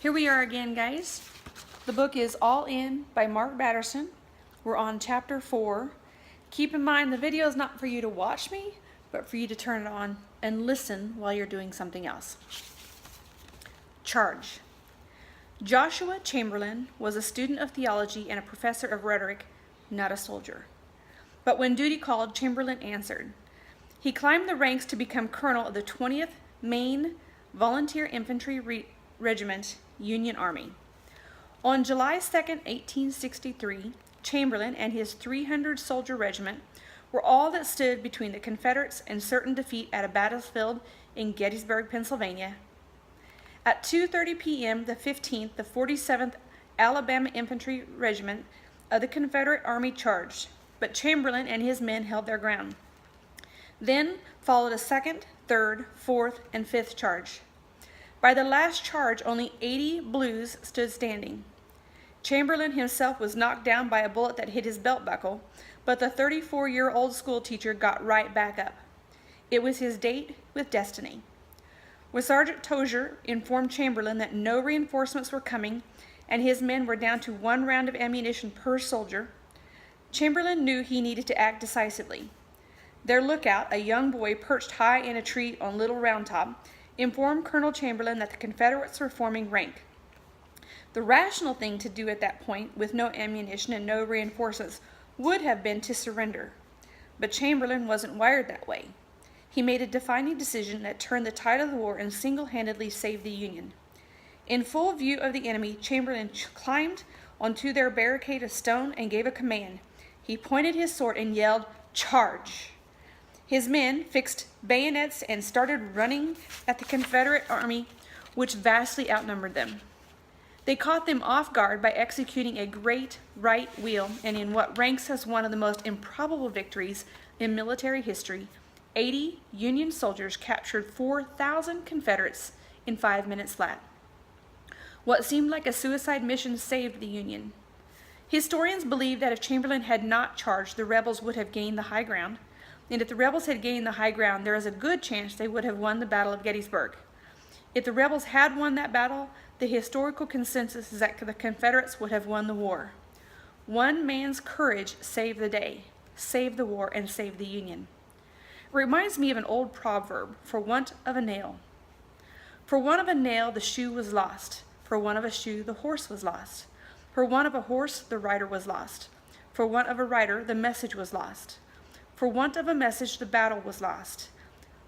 Here we are again, guys. The book is All In by Mark Batterson. We're on chapter 4. Keep in mind the video is not for you to watch me, but for you to turn it on and listen while you're doing something else. Charge. Joshua Chamberlain was a student of theology and a professor of rhetoric, not a soldier. But when duty called, Chamberlain answered. He climbed the ranks to become colonel of the 20th Maine Volunteer Infantry Regiment, Union Army. On July 2, 1863, Chamberlain and his 300-soldier regiment were all that stood between the Confederates and certain defeat at a battlefield in Gettysburg, Pennsylvania. At 2:30 p.m., the 15th, the 47th Alabama Infantry Regiment of the Confederate Army charged, but Chamberlain and his men held their ground. Then followed a 2nd, 3rd, 4th, and 5th charge. By the last charge, only 80 Blues stood standing. Chamberlain himself was knocked down by a bullet that hit his belt buckle, but the 34-year-old schoolteacher got right back up. It was his date with destiny. When Sergeant Tozier informed Chamberlain that no reinforcements were coming and his men were down to 1 round of ammunition per soldier, Chamberlain knew he needed to act decisively. Their lookout, a young boy perched high in a tree on Little Round Top, informed Colonel Chamberlain that the Confederates were forming rank. The rational thing to do at that point, with no ammunition and no reinforcements, would have been to surrender. But Chamberlain wasn't wired that way. He made a defining decision that turned the tide of the war and single-handedly saved the Union. In full view of the enemy, Chamberlain climbed onto their barricade of stone and gave a command. He pointed his sword and yelled, "Charge!" His men fixed bayonets and started running at the Confederate army, which vastly outnumbered them. They caught them off guard by executing a great right wheel, and in what ranks as one of the most improbable victories in military history, 80 Union soldiers captured 4,000 Confederates in 5 minutes flat. What seemed like a suicide mission saved the Union. Historians believe that if Chamberlain had not charged, the rebels would have gained the high ground. And if the rebels had gained the high ground, there is a good chance they would have won the Battle of Gettysburg. If the rebels had won that battle, the historical consensus is that the Confederates would have won the war. One man's courage saved the day, saved the war, and saved the Union. It reminds me of an old proverb, for want of a nail. For want of a nail, the shoe was lost. For want of a shoe, the horse was lost. For want of a horse, the rider was lost. For want of a rider, the message was lost. For want of a message, the battle was lost.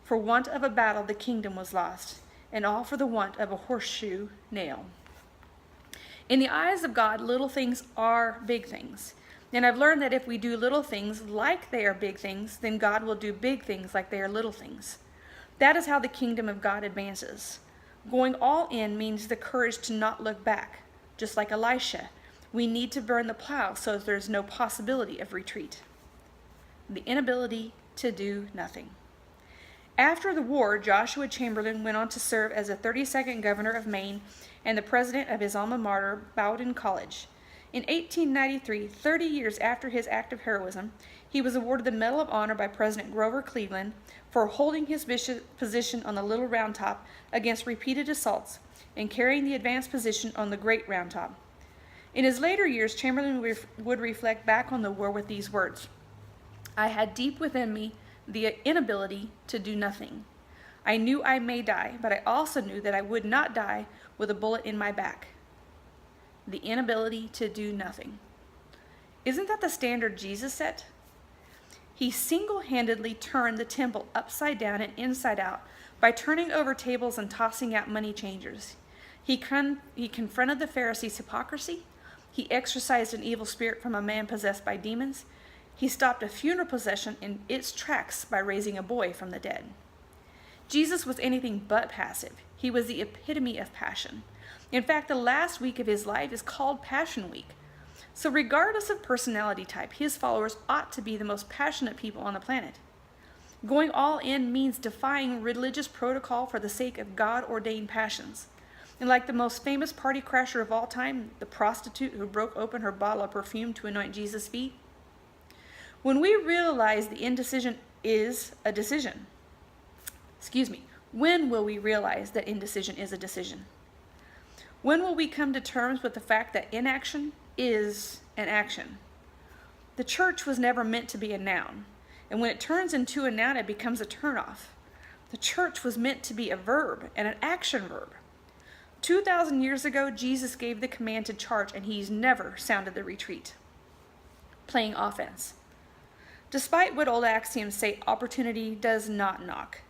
For want of a battle, the kingdom was lost. And all for the want of a horseshoe nail. In the eyes of God, little things are big things. And I've learned that if we do little things like they are big things, then God will do big things like they are little things. That is how the kingdom of God advances. Going all in means the courage to not look back. Just like Elisha, we need to burn the plow so that there's no possibility of retreat. The inability to do nothing. After the war, Joshua Chamberlain went on to serve as the 32nd governor of Maine and the president of his alma mater, Bowdoin College. In 1893, 30 years after his act of heroism, he was awarded the Medal of Honor by President Grover Cleveland for holding his position on the Little Round Top against repeated assaults and carrying the advanced position on the Great Round Top. In his later years, Chamberlain would reflect back on the war with these words. I had deep within me the inability to do nothing. I knew I may die, but I also knew that I would not die with a bullet in my back. The inability to do nothing. Isn't that the standard Jesus set? He single-handedly turned the temple upside down and inside out by turning over tables and tossing out money changers. He confronted the Pharisees' hypocrisy. He exorcised an evil spirit from a man possessed by demons. He stopped a funeral procession in its tracks by raising a boy from the dead. Jesus was anything but passive. He was the epitome of passion. In fact, the last week of his life is called Passion Week. So regardless of personality type, his followers ought to be the most passionate people on the planet. Going all in means defying religious protocol for the sake of God-ordained passions. And like the most famous party crasher of all time, the prostitute who broke open her bottle of perfume to anoint Jesus' feet, when we realize the indecision is a decision, when will we realize that indecision is a decision? When will we come to terms with the fact that inaction is an action? The church was never meant to be a noun, and when it turns into a noun, it becomes a turnoff. The church was meant to be a verb and an action verb. 2,000 years ago, Jesus gave the command to charge, and he's never sounded the retreat. Playing offense. Despite what old axioms say, opportunity does not knock.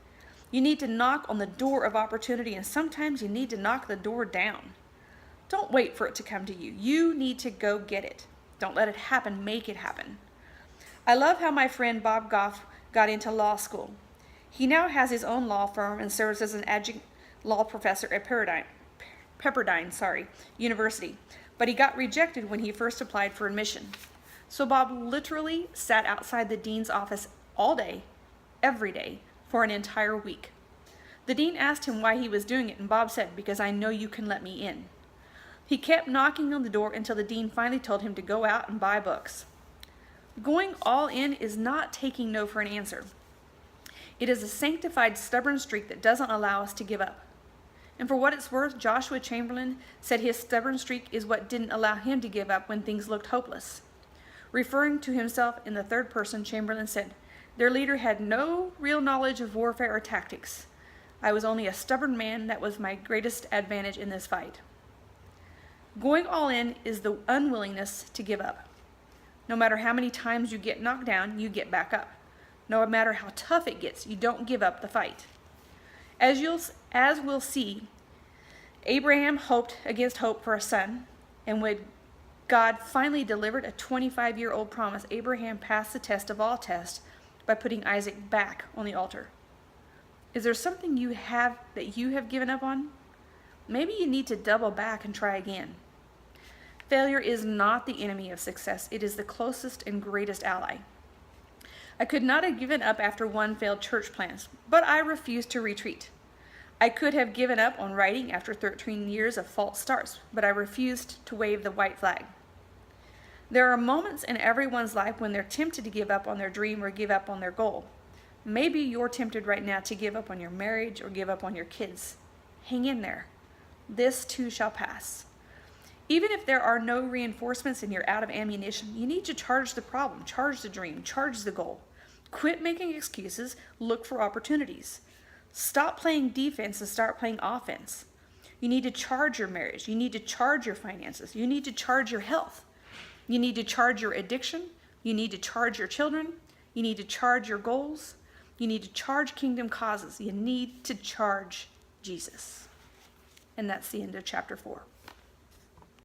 You need to knock on the door of opportunity, and sometimes you need to knock the door down. Don't wait for it to come to you. You need to go get it. Don't let it happen. Make it happen. I love how my friend Bob Goff got into law school. He now has his own law firm and serves as an adjunct law professor at Pepperdine University. But he got rejected when he first applied for admission. So Bob literally sat outside the dean's office all day, every day, for an entire week. The dean asked him why he was doing it, and Bob said, "Because I know you can let me in." He kept knocking on the door until the dean finally told him to go out and buy books. Going all in is not taking no for an answer. It is a sanctified, stubborn streak that doesn't allow us to give up. And for what it's worth, Joshua Chamberlain said his stubborn streak is what didn't allow him to give up when things looked hopeless. Referring to himself in the third person, Chamberlain said, "Their leader had no real knowledge of warfare or tactics. I was only a stubborn man. That was my greatest advantage in this fight." Going all in is the unwillingness to give up. No matter how many times you get knocked down, you get back up. No matter how tough it gets, you don't give up the fight. As we'll see, Abraham hoped against hope for a son, and when God finally delivered a 25-year-old promise, Abraham passed the test of all tests by putting Isaac back on the altar. Is there something you have given up on? Maybe you need to double back and try again. Failure is not the enemy of success. It is the closest and greatest ally. I could not have given up after one failed church plant, but I refused to retreat. I could have given up on writing after 13 years of false starts, but I refused to wave the white flag. There are moments in everyone's life when they're tempted to give up on their dream or give up on their goal. Maybe you're tempted right now to give up on your marriage or give up on your kids. Hang in there. This too shall pass. Even if there are no reinforcements and you're out of ammunition, you need to charge the problem, charge the dream, charge the goal. Quit making excuses, look for opportunities. Stop playing defense and start playing offense. You need to charge your marriage. You need to charge your finances. You need to charge your health. You need to charge your addiction. You need to charge your children. You need to charge your goals. You need to charge kingdom causes. You need to charge Jesus. And that's the end of chapter 4.